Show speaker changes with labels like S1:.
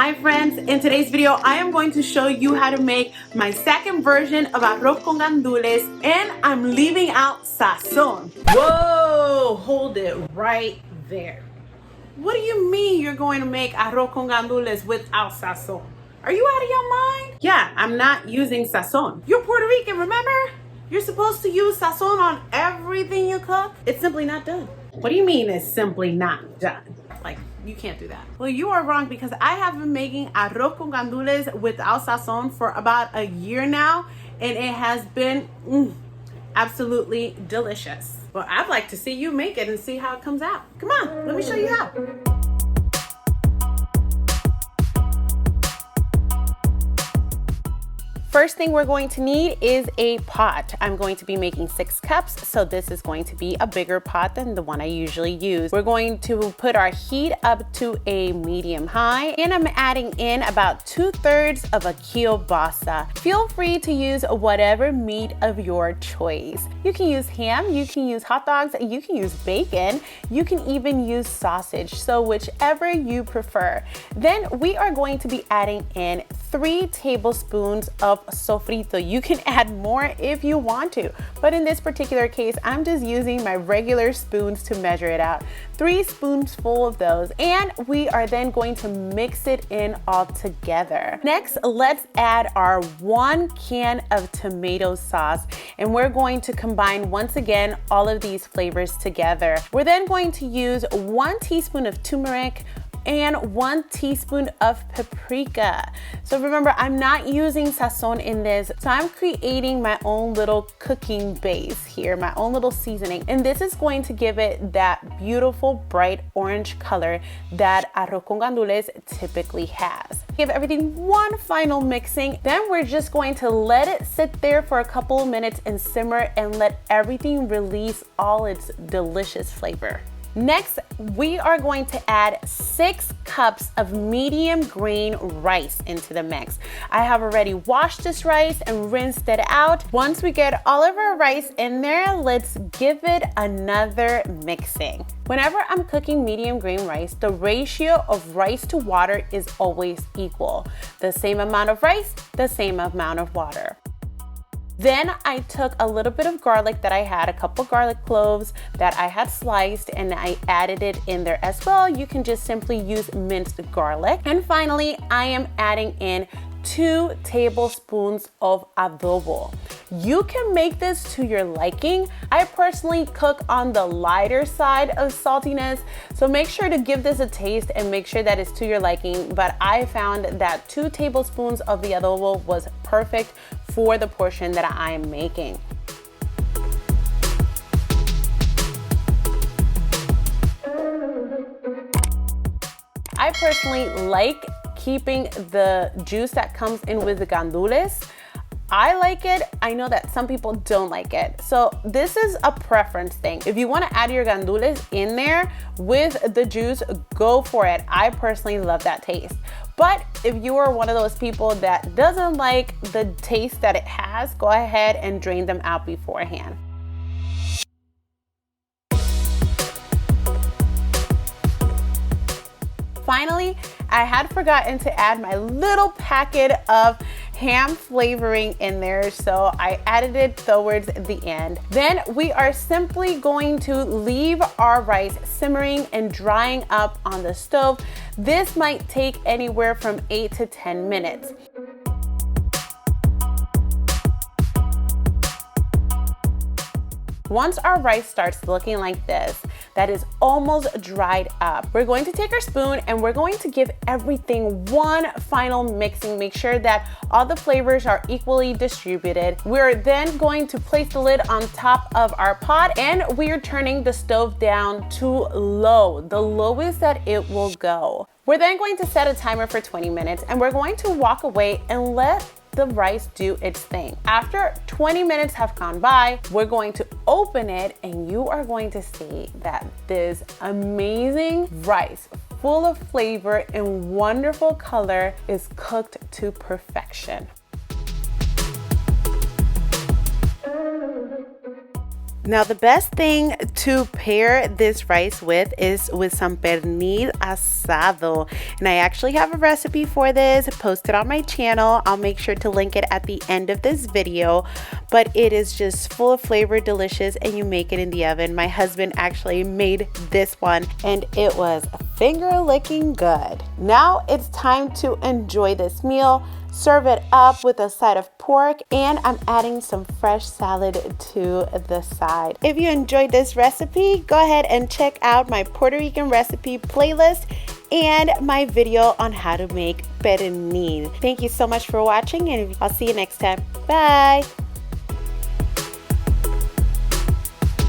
S1: Hi friends, in today's video I am going to show you how to make my second version of arroz con gandules, and I'm leaving out sazon. Whoa, hold it right there. What do you mean you're going to make arroz con gandules without sazon? Are you out of your mind? Yeah, I'm not using sazon. You're Puerto Rican, remember? You're supposed to use sazon on everything you cook. It's simply not done. What do you mean it's simply not done? Like, you can't do that. Well, you are wrong, because I have been making arroz con gandules without sazon for about a year now, and it has been absolutely delicious. Well, I'd like to see you make it and see how it comes out. Come on, let me show you how. First thing we're going to need is a pot. I'm going to be making 6 cups, so this is going to be a bigger pot than the one I usually use. We're going to put our heat up to a medium high, and I'm adding in about 2/3 of a kielbasa. Feel free to use whatever meat of your choice. You can use ham, you can use hot dogs, you can use bacon, you can even use sausage, so whichever you prefer. Then we are going to be adding in 3 tablespoons of sofrito. You can add more if you want to, but in this particular case, I'm just using my regular spoons to measure it out. 3 spoonsful of those, and we are then going to mix it in all together. Next, let's add our 1 can of tomato sauce, and we're going to combine once again all of these flavors together. We're then going to use 1 teaspoon of turmeric and 1 teaspoon of paprika. So remember, I'm not using sazon in this, so I'm creating my own little cooking base here, my own little seasoning, and this is going to give it that beautiful bright orange color that arroz con gandules typically has. Give everything one final mixing, then we're just going to let it sit there for a couple of minutes and simmer and let everything release all its delicious flavor. Next, we are going to add 6 cups of medium grain rice into the mix. I have already washed this rice and rinsed it out. Once we get all of our rice in there, let's give it another mixing. Whenever I'm cooking medium grain rice, the ratio of rice to water is always equal. The same amount of rice, the same amount of water. Then I took a little bit of garlic that I had, a couple garlic cloves that I had sliced, and I added it in there as well. You can just simply use minced garlic. And finally, I am adding in 2 tablespoons of adobo. You can make this to your liking. I personally cook on the lighter side of saltiness, so make sure to give this a taste and make sure that it's to your liking, but I found that 2 tablespoons of the adobo was perfect for the portion that I am making. I personally like keeping the juice that comes in with the gandules. I like it. I know that some people don't like it. So this is a preference thing. If you want to add your gandules in there with the juice, go for it. I personally love that taste. But if you are one of those people that doesn't like the taste that it has, go ahead and drain them out beforehand. Finally, I had forgotten to add my little packet of ham flavoring in there, so I added it towards the end. Then we are simply going to leave our rice simmering and drying up on the stove. This might take anywhere from 8 to 10 minutes. Once our rice starts looking like this, that is almost dried up, we're going to take our spoon and we're going to give everything one final mixing. Make sure that all the flavors are equally distributed. We're then going to place the lid on top of our pot, and we're turning the stove down to low, the lowest that it will go. We're then going to set a timer for 20 minutes, and we're going to walk away and let the rice do its thing. After 20 minutes have gone by, we're going to open it, and you are going to see that this amazing rice, full of flavor and wonderful color, is cooked to perfection. Now the best thing to pair this rice with is with some pernil asado. And I actually have a recipe for this posted on my channel. I'll make sure to link it at the end of this video. But it is just full of flavor, delicious, and you make it in the oven. My husband actually made this one and it was finger licking good. Now it's time to enjoy this meal. Serve it up with a side of pork, and I'm adding some fresh salad to the side. If you enjoyed this recipe, go ahead and check out my Puerto Rican recipe playlist and my video on how to make pernil. Thank you so much for watching, and I'll see you next time. Bye!